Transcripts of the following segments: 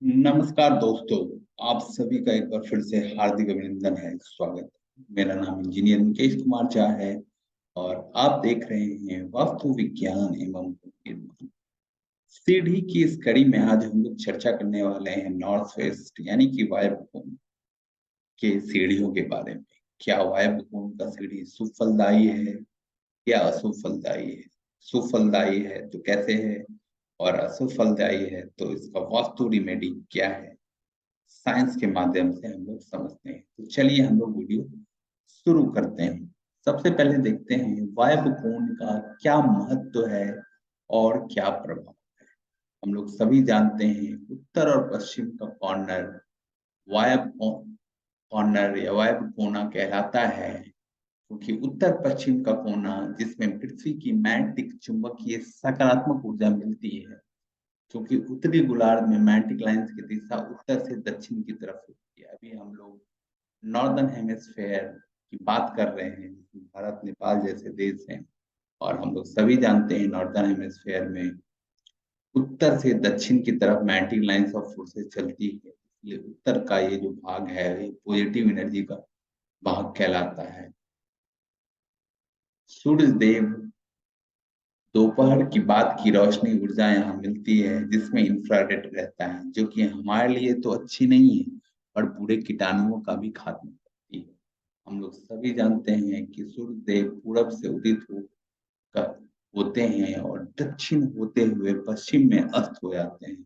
नमस्कार दोस्तों। आप सभी का एक बार फिर से हार्दिक अभिनंदन है, स्वागत। मेरा नाम इंजीनियर मुकेश कुमार झा है और आप देख रहे हैं वास्तु विज्ञान एवं निर्माण। सीढ़ी की इस कड़ी में आज हम लोग चर्चा करने वाले हैं नॉर्थ वेस्ट यानी कि वायव्य के सीढ़ियों के बारे में। क्या वायव्य कोण का सीढ़ी सुफलदायी है या असुफलदायी है? सुफलदायी है तो कैसे है, और असुफलदायी है तो इसका वास्तु रिमेडी क्या है, साइंस के माध्यम से हम लोग समझते हैं। तो चलिए हम लोग वीडियो शुरू करते हैं। सबसे पहले देखते हैं वायव्य कोण का क्या महत्व है और क्या प्रभाव। हम लोग सभी जानते हैं उत्तर और पश्चिम का कॉर्नर वायव्य कॉर्नर या वायव्य कोना कहलाता है, क्योंकि उत्तर पश्चिम का कोना जिसमें पृथ्वी की मैग्नेटिक चुंबकीय सकारात्मक ऊर्जा मिलती है, क्योंकि उत्तरी गोलार्ध में मैग्नेटिक लाइंस की दिशा उत्तर से दक्षिण की तरफ होती है। अभी हम लोग नॉर्दर्न हेमिस्फेयर की बात कर रहे हैं, जिसमें भारत नेपाल जैसे देश हैं, और हम लोग सभी जानते हैं नॉर्दर्न हेमिस्फेयर में उत्तर से दक्षिण की तरफ मैग्नेटिक लाइंस ऑफ फोर्सेस चलती है। इसलिए उत्तर का ये जो भाग है ये पॉजिटिव एनर्जी का भाग कहलाता है। सूर्य देव दोपहर की बाद की रोशनी ऊर्जा यहाँ मिलती है, जिसमें इंफ्रारेड रहता है, जो कि हमारे लिए तो अच्छी नहीं है और बुरे कीटाणुओं का भी खात्मा करती है। हम लोग सभी जानते हैं कि सूर्य देव पूरब से उदित कर होते हैं और दक्षिण होते हुए पश्चिम में अस्त हो जाते हैं।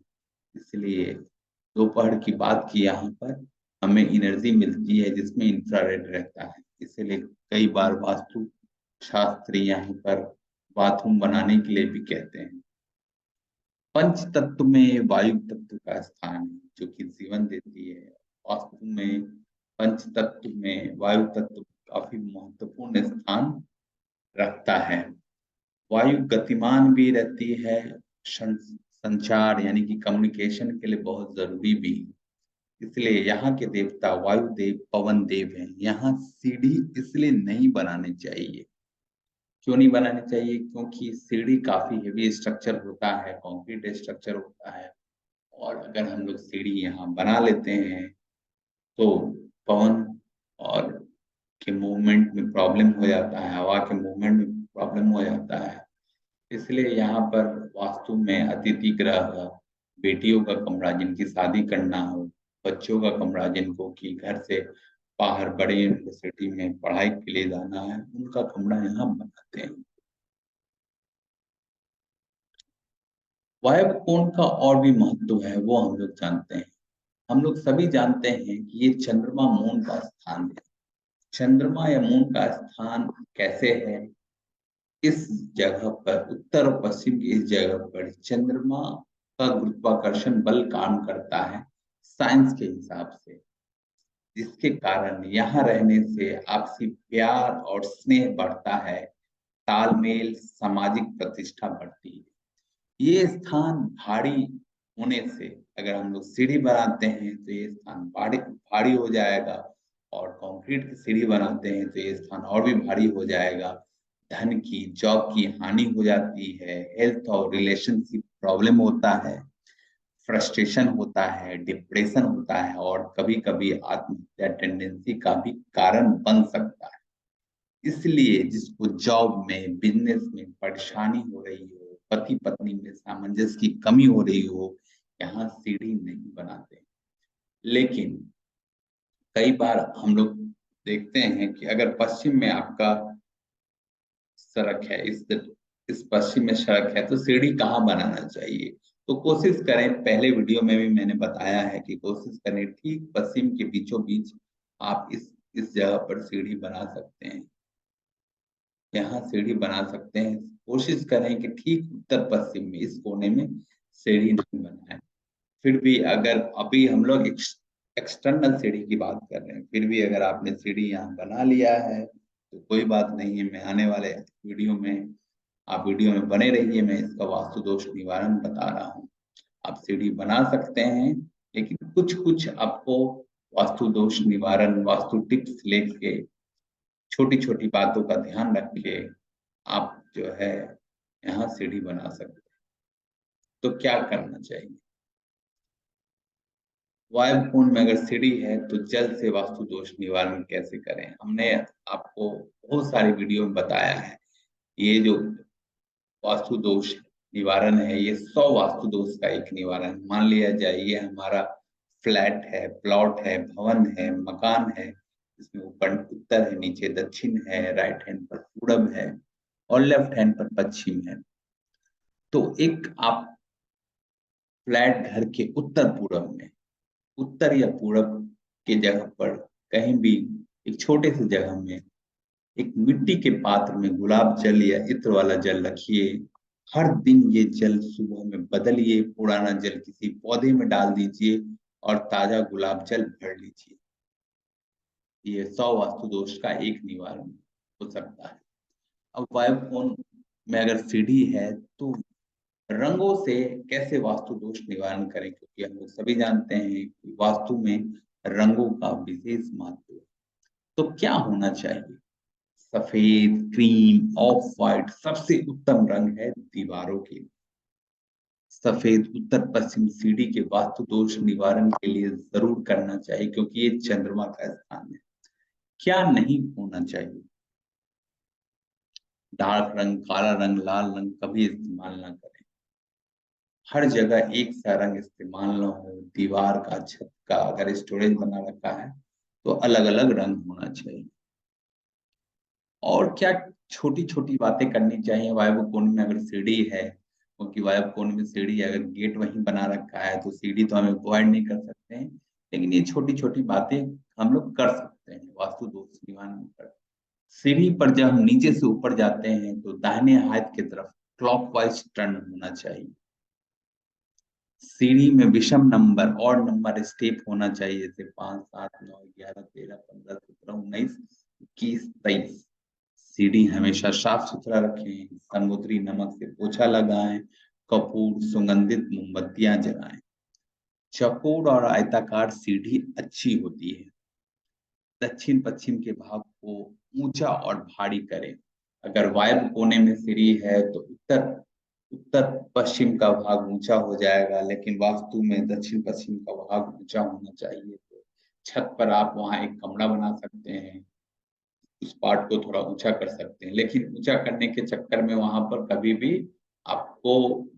इसलिए दोपहर की बाद की यहाँ पर हमें एनर्जी मिलती है जिसमें इंफ्रारेड रहता है। इसलिए कई बार वास्तु शास्त्री यहाँ पर बाथरूम बनाने के लिए भी कहते हैं। पंच तत्व में वायु तत्व का स्थान है, जो कि जीवन देती है। वास्तु में पंच तत्व में वायु तत्व काफी महत्वपूर्ण स्थान रखता है। वायु गतिमान भी रहती है, संचार यानी कि कम्युनिकेशन के लिए बहुत जरूरी भी है। इसलिए यहाँ के देवता वायु देव पवन देव हैं। यहाँ सीढ़ी इसलिए नहीं बनानी चाहिए। क्यों नहीं बनानी चाहिए? क्योंकि सीढ़ी काफी हेवी स्ट्रक्चर होता है, कंक्रीट स्ट्रक्चर होता है, और अगर हम लोग सीढ़ी यहाँ बना लेते हैं तो पवन और के मूवमेंट में प्रॉब्लम हो जाता है, हवा के मूवमेंट में प्रॉब्लम हो जाता है। इसलिए यहाँ पर वास्तु में अतिथि गृह, बेटियों का कमरा जिनकी शादी करना हो, बच्चों का कमरा जिनको कि घर से बाहर बड़े यूनिवर्सिटी में पढ़ाई के लिए जाना है, उनका कमरा यहाँ बनाते हैं। वायव्य कोण का और भी महत्व है, वो हम लोग जानते हैं। हम लोग सभी जानते हैं कि ये चंद्रमा मून का स्थान है। चंद्रमा या मून का स्थान कैसे है? इस जगह पर उत्तर और पश्चिम की इस जगह पर चंद्रमा का गुरुत्वाकर्षण बल काम करता है साइंस के हिसाब से, जिसके कारण यहाँ रहने से आपसी प्यार और स्नेह बढ़ता है, तालमेल, सामाजिक प्रतिष्ठा बढ़ती है। ये स्थान भारी होने से अगर हम लोग सीढ़ी बनाते हैं तो ये स्थान भारी भारी हो जाएगा, और कंक्रीट की सीढ़ी बनाते हैं तो ये स्थान और भी भारी हो जाएगा। धन की, जॉब की हानि हो जाती है, हेल्थ और रिलेशनशिप प्रॉब्लम होता है, फ्रस्ट्रेशन होता है, डिप्रेशन होता है, और कभी कभी आत्महत्या टेंडेंसी का भी कारण बन सकता है। इसलिए जिसको जॉब में, बिजनेस में परेशानी हो रही हो, पति पत्नी में सामंजस्य की कमी हो रही हो, यहाँ सीढ़ी नहीं बनाते। लेकिन कई बार हम लोग देखते हैं कि अगर पश्चिम में आपका सड़क है, इस पश्चिम में सड़क है, तो सीढ़ी कहाँ बनाना चाहिए? तो कोशिश करें, पहले वीडियो में भी मैंने बताया है कि कोशिश करें ठीक पश्चिम के बीचों बीच आप इस जगह पर सीढ़ी बना सकते हैं। यहाँ सीढ़ी बना सकते हैं। कोशिश करें कि ठीक उत्तर पश्चिम में इस कोने में सीढ़ी नहीं बनाए। फिर भी अगर अभी हम लोग एक्सटर्नल सीढ़ी की बात कर रहे हैं, फिर भी अगर आपने सीढ़ी यहाँ बना लिया है तो कोई बात नहीं है। मैं आने वाले वीडियो में, आप वीडियो में बने रहिए, मैं इसका वास्तु दोष निवारण बता रहा हूँ। आप सीढ़ी बना सकते हैं, लेकिन कुछ कुछ आपको वास्तु दोष निवारण, वास्तु टिप्स लेके, छोटी छोटी बातों का ध्यान रख के आप जो है यहाँ सीढ़ी बना सकते हैं। तो क्या करना चाहिए? वायु कोण में अगर सीढ़ी है तो जल से वास्तु दोष निवारण कैसे करें। हमने आपको बहुत सारी वीडियो में बताया है। ये जो वास्तु दोष निवारण है, ये 100 वास्तु दोष का एक निवारण। मान लिया जाए ये हमारा फ्लैट है, प्लॉट है, भवन है, मकान है, इसमें ऊपर उत्तर है, नीचे दक्षिण है, राइट हैंड पर पूरब है और लेफ्ट हैंड पर पश्चिम है। तो एक आप फ्लैट घर के उत्तर पूरब में, उत्तर या पूरब के जगह पर कहीं भी एक छोटे से जगह में एक मिट्टी के पात्र में गुलाब जल या इत्र वाला जल रखिए। हर दिन ये जल सुबह में बदलिए, पुराना जल किसी पौधे में डाल दीजिए और ताजा गुलाब जल भर लीजिए। ये 100 वास्तु दोष का एक निवारण हो सकता है। अब वायु कोण में अगर सीढ़ी है तो रंगों से कैसे वास्तु दोष निवारण करें, क्योंकि हम लोग सभी जानते हैं कि वास्तु में रंगों का विशेष महत्व है। तो क्या होना चाहिए? सफेद, क्रीम, ऑफ व्हाइट सबसे उत्तम रंग है दीवारों के लिए। सफेद उत्तर पश्चिम सीढ़ी के वास्तु दोष निवारण के लिए जरूर करना चाहिए, क्योंकि ये चंद्रमा का स्थान है। क्या नहीं होना चाहिए? डार्क रंग, काला रंग, लाल रंग कभी इस्तेमाल ना करें। हर जगह एक सा रंग इस्तेमाल ना हो। दीवार का, छत का अगर स्टोरेज बना रखा है तो अलग अलग रंग होना चाहिए। और क्या छोटी छोटी बातें करनी चाहिए वायु कोण में अगर सीढ़ी है, क्योंकि वायु कोण में सीढ़ी है, अगर गेट वहीं बना रखा है तो सीढ़ी तो हम अवॉइड नहीं कर सकते हैं, लेकिन ये छोटी छोटी बातें हम लोग कर सकते हैं वास्तु दोष निवारण कर। सीढ़ी पर जब हम नीचे से ऊपर जाते हैं तो दाहिने हाथ की तरफ क्लॉकवाइज टर्न होना चाहिए। सीढ़ी में विषम नंबर और नंबर स्टेप होना चाहिए, जैसे 5, 7, 9, 11, 13, 15, 17, 19, 21, 23। सीढ़ी हमेशा साफ सुथरा रखें, समुद्री नमक से पोछा लगाएं, कपूर, सुगंधित मोमबत्तियां जलाएं। चौकोर और आयताकार सीढ़ी अच्छी होती है। दक्षिण पश्चिम के भाग को ऊंचा और भारी करें। अगर वायव्य कोने में सीढ़ी है तो उत्तर उत्तर पश्चिम का भाग ऊंचा हो जाएगा, लेकिन वास्तु में दक्षिण पश्चिम का भाग ऊंचा होना चाहिए। तो छत पर आप वहां एक कमरा बना सकते हैं, उस पार्ट को थोड़ा ऊंचा कर सकते हैं, लेकिन ऊंचा करने के चक्कर में वहां पर कभी भी आपको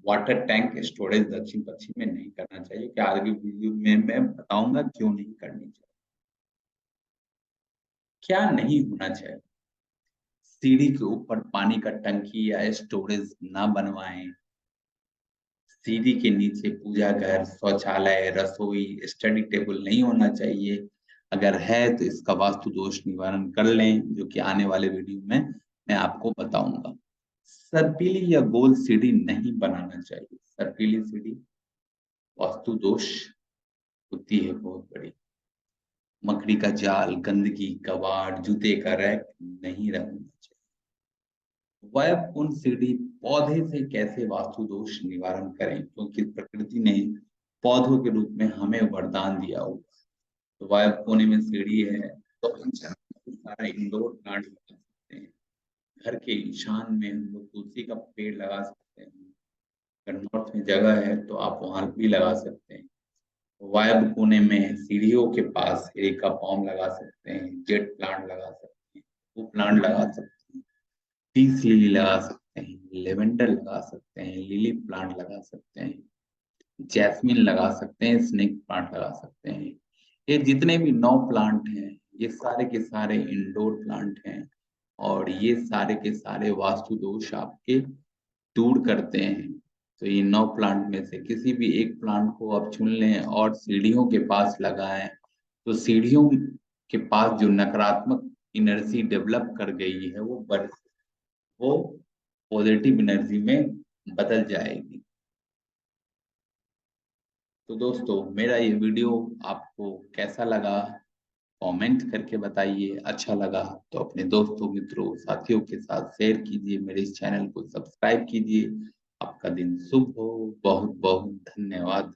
वाटर टैंक स्टोरेज दक्षिण पश्चिम में नहीं करना चाहिए। कि आगे वीडियो में मैं बताऊंगा क्यों नहीं करनी चाहिए। क्या नहीं होना चाहिए? सीढ़ी के ऊपर पानी का टंकी या स्टोरेज ना बनवाएं। सीढ़ी के नीचे पूजा घर, शौचालय, रसोई, स्टडी टेबल नहीं होना चाहिए। अगर है तो इसका वास्तु दोष निवारण कर लें, जो कि आने वाले वीडियो में मैं आपको बताऊंगा। सर्पीली या गोल सीढ़ी नहीं बनाना चाहिए। सर्पीली सीढ़ी वास्तु दोष होती है बहुत बड़ी। मकड़ी का जाल, गंदगी, कबाड़, जूते का रैक नहीं रखना चाहिए। वह उन सीढ़ी पौधे से कैसे वास्तु दोष निवारण करें, क्योंकि प्रकृति ने पौधों के रूप में हमें वरदान दिया हुआ। तो वायु कोने में सीढ़ी है तो हम सारा इंडोर प्लांट लगा सकते हैं। घर के ईशान में हम लोग तुलसी का पेड़ लगा सकते हैं। अगर नॉर्थ में जगह है तो आप वहां भी लगा सकते हैं। वायव्य कोने में सीढ़ियों के पास एरिका पाम लगा सकते हैं, जेट प्लांट लगा सकते हैं, वो प्लांट लगा सकते हैं, पीस लिली लगा सकते हैं, लेवेंडर लगा सकते हैं, लिली प्लांट लगा सकते हैं, जैस्मिन लगा सकते हैं, स्नेक प्लांट लगा सकते हैं। ये जितने भी 9 प्लांट हैं, ये सारे के सारे इंडोर प्लांट हैं और ये सारे के सारे वास्तु दोष आपके दूर करते हैं। तो ये 9 प्लांट में से किसी भी एक प्लांट को आप चुन लें और सीढ़ियों के पास लगाएं, तो सीढ़ियों के पास जो नकारात्मक एनर्जी डेवलप कर गई है वो पॉजिटिव एनर्जी में बदल जाएगी। तो दोस्तों, मेरा ये वीडियो आपको कैसा लगा कमेंट करके बताइए। अच्छा लगा तो अपने दोस्तों, मित्रों, साथियों के साथ शेयर कीजिए। मेरे इस चैनल को सब्सक्राइब कीजिए। आपका दिन शुभ हो। बहुत बहुत धन्यवाद।